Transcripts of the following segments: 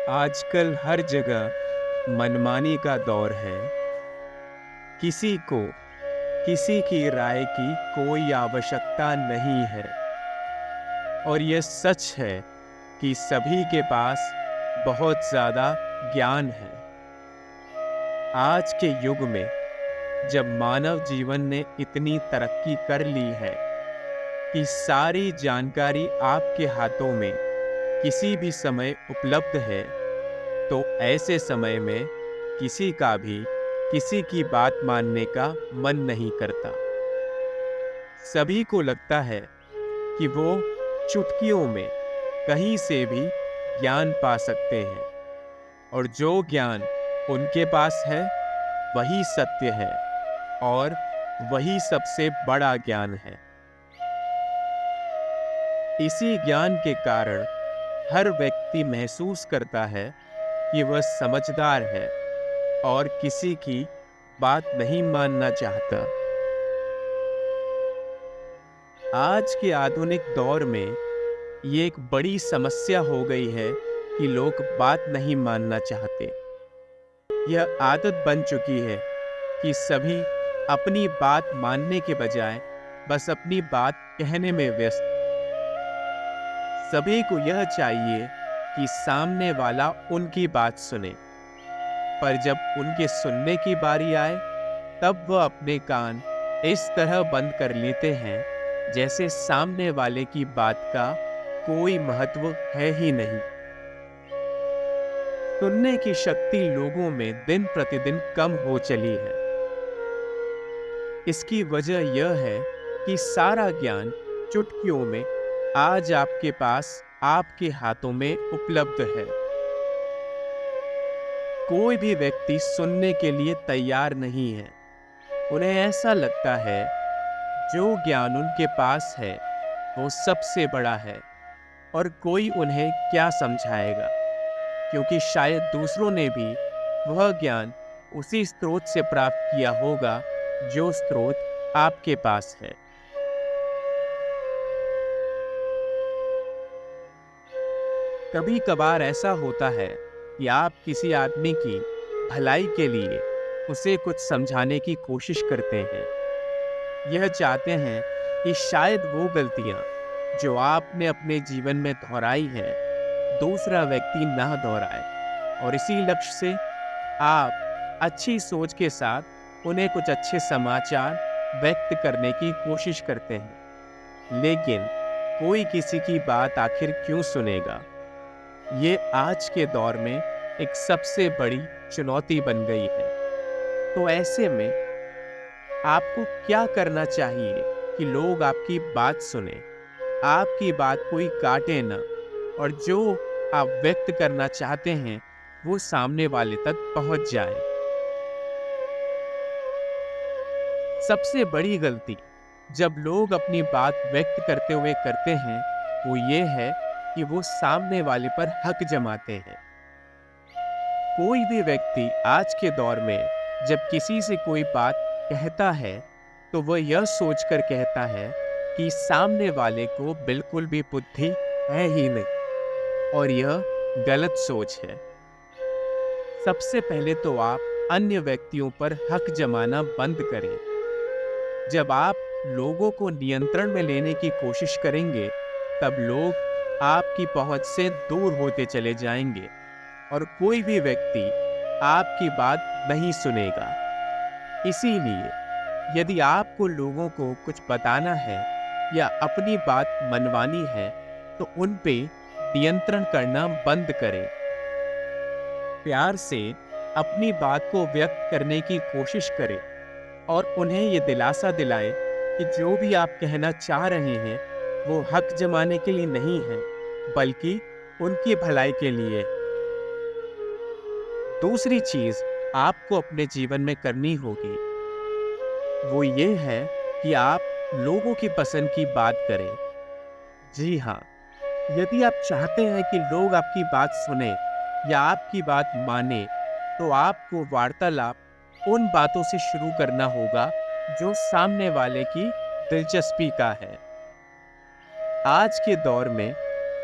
आजकल हर जगह मनमानी का दौर है। किसी को किसी की राय की कोई आवश्यकता नहीं है। और यह सच है कि सभी के पास बहुत ज़्यादा ज्ञान है। आज के युग में जब मानव जीवन ने इतनी तरक्की कर ली है कि सारी जानकारी आपके हाथों में किसी भी समय उपलब्ध है, तो ऐसे समय में किसी का भी किसी की बात मानने का मन नहीं करता। सभी को लगता है कि वो चुटकियों में कहीं से भी ज्ञान पा सकते हैं, और जो ज्ञान उनके पास है वही सत्य है और वही सबसे बड़ा ज्ञान है। इसी ज्ञान के कारण हर व्यक्ति महसूस करता है कि वह समझदार है और किसी की बात नहीं मानना चाहता। आज के आधुनिक दौर में ये एक बड़ी समस्या हो गई है कि लोग बात नहीं मानना चाहते। यह आदत बन चुकी है कि सभी अपनी बात मानने के बजाय बस अपनी बात कहने में व्यस्त। सभी को यह चाहिए कि सामने वाला उनकी बात सुने, पर जब उनके सुनने की बारी आए तब वह अपने कान इस तरह बंद कर लेते हैं जैसे सामने वाले की बात का कोई महत्व है ही नहीं। सुनने की शक्ति लोगों में दिन प्रतिदिन कम हो चली है। इसकी वजह यह है कि सारा ज्ञान चुटकियों में आज आपके पास, आपके हाथों में उपलब्ध है। कोई भी व्यक्ति सुनने के लिए तैयार नहीं है। उन्हें ऐसा लगता है जो ज्ञान उनके पास है वो सबसे बड़ा है, और कोई उन्हें क्या समझाएगा, क्योंकि शायद दूसरों ने भी वह ज्ञान उसी स्रोत से प्राप्त किया होगा जो स्रोत आपके पास है। कभी कभार ऐसा होता है कि आप किसी आदमी की भलाई के लिए उसे कुछ समझाने की कोशिश करते हैं। यह चाहते हैं कि शायद वो गलतियां जो आपने अपने जीवन में दोहराई हैं दूसरा व्यक्ति ना दोहराए, और इसी लक्ष्य से आप अच्छी सोच के साथ उन्हें कुछ अच्छे समाचार व्यक्त करने की कोशिश करते हैं। लेकिन कोई किसी की बात आखिर क्यों सुनेगा? ये आज के दौर में एक सबसे बड़ी चुनौती बन गई है। तो ऐसे में आपको क्या करना चाहिए कि लोग आपकी बात सुने, आपकी बात कोई काटे ना, और जो आप व्यक्त करना चाहते हैं वो सामने वाले तक पहुंच जाए। सबसे बड़ी गलती जब लोग अपनी बात व्यक्त करते हुए करते हैं वो ये है कि वो सामने वाले पर हक जमाते हैं। कोई भी व्यक्ति आज के दौर में जब किसी से कोई बात कहता है तो वह यह सोचकर कहता है कि सामने वाले को बिल्कुल भी बुद्धि है ही नहीं, और यह गलत सोच है। सबसे पहले तो आप अन्य व्यक्तियों पर हक जमाना बंद करें। जब आप लोगों को नियंत्रण में लेने की कोशिश करेंगे तब लोग आपकी पहुंच से दूर होते चले जाएंगे और कोई भी व्यक्ति आपकी बात नहीं सुनेगा। इसीलिए यदि आपको लोगों को कुछ बताना है या अपनी बात मनवानी है तो उन पे नियंत्रण करना बंद करें। प्यार से अपनी बात को व्यक्त करने की कोशिश करें और उन्हें ये दिलासा दिलाएं कि जो भी आप कहना चाह रहे हैं वो हक जमाने के लिए नहीं है, बल्कि उनकी भलाई के लिए। दूसरी चीज आपको अपने जीवन में करनी होगी वो ये है कि आप लोगों की पसंद की बात करें। जी हाँ, यदि आप चाहते हैं कि लोग आपकी बात सुने या आपकी बात माने तो आपको वार्तालाप उन बातों से शुरू करना होगा जो सामने वाले की दिलचस्पी का है। आज के दौर में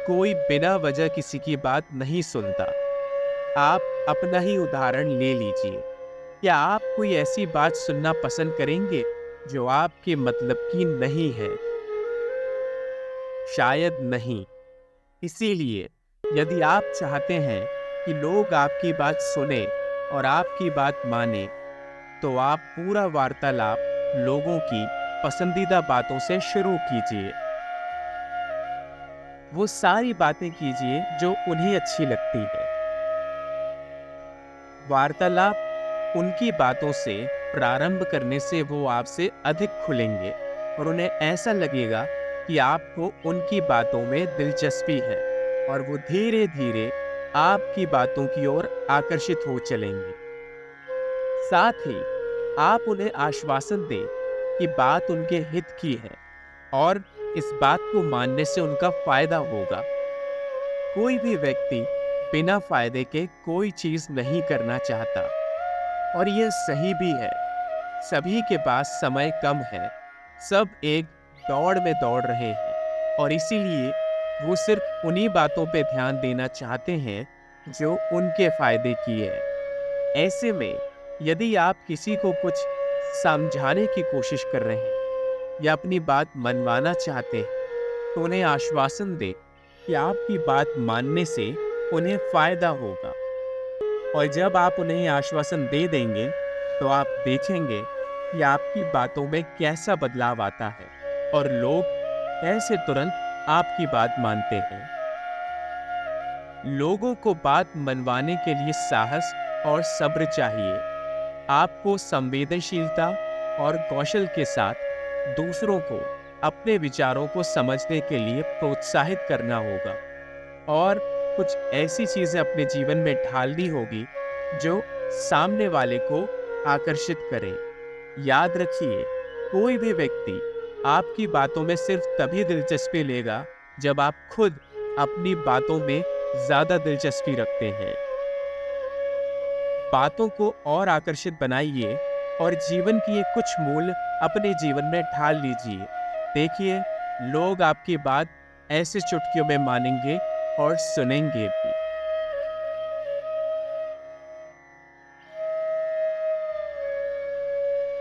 कोई बिना वजह किसी की बात नहीं सुनता। आप अपना ही उदाहरण ले लीजिए। क्या आप कोई ऐसी बात सुनना पसंद करेंगे जो आपके मतलब की नहीं है? शायद नहीं। इसीलिए यदि आप चाहते हैं कि लोग आपकी बात सुने और आपकी बात माने, तो आप पूरा वार्तालाप लोगों की पसंदीदा बातों से शुरू कीजिए। वो सारी बातें कीजिए जो उन्हें अच्छी लगती है। वार्तालाप उनकी बातों से प्रारंभ करने से वो आपसे अधिक खुलेंगे और उन्हें ऐसा लगेगा कि आपको उनकी बातों में दिलचस्पी है, और वो धीरे धीरे आपकी बातों की ओर आकर्षित हो चलेंगे। साथ ही आप उन्हें आश्वासन दें कि बात उनके हित की है और इस बात को मानने से उनका फायदा होगा। कोई भी व्यक्ति बिना फायदे के कोई चीज नहीं करना चाहता, और यह सही भी है। सभी के पास समय कम है, सब एक दौड़ में दौड़ रहे हैं, और इसीलिए वो सिर्फ उन्हीं बातों पे ध्यान देना चाहते हैं जो उनके फायदे की है। ऐसे में यदि आप किसी को कुछ समझाने की कोशिश कर रहे हैं या अपनी बात मनवाना चाहते हैं, तो उन्हें आश्वासन दें कि आपकी बात मानने से उन्हें फायदा होगा। और जब आप उन्हें आश्वासन दे देंगे, तो आप देखेंगे कि आपकी बातों में कैसा बदलाव आता है और लोग कैसे तुरंत आपकी बात मानते हैं। लोगों को बात मनवाने के लिए साहस और सब्र चाहिए। आपको संवेदनशीलता और कौशल के साथ दूसरों को अपने विचारों को समझने के लिए प्रोत्साहित करना होगा, और कुछ ऐसी चीजें अपने जीवन में ढालनी होगी जो सामने वाले को आकर्षित करें। याद रखिए, कोई भी व्यक्ति आपकी बातों में सिर्फ तभी दिलचस्पी लेगा जब आप खुद अपनी बातों में ज्यादा दिलचस्पी रखते हैं। बातों को और आकर्षित बनाइए और जीवन की ये कुछ मूल्य अपने जीवन में ढाल लीजिए। देखिए, लोग आपकी बात ऐसे चुटकियों में मानेंगे और सुनेंगे भी।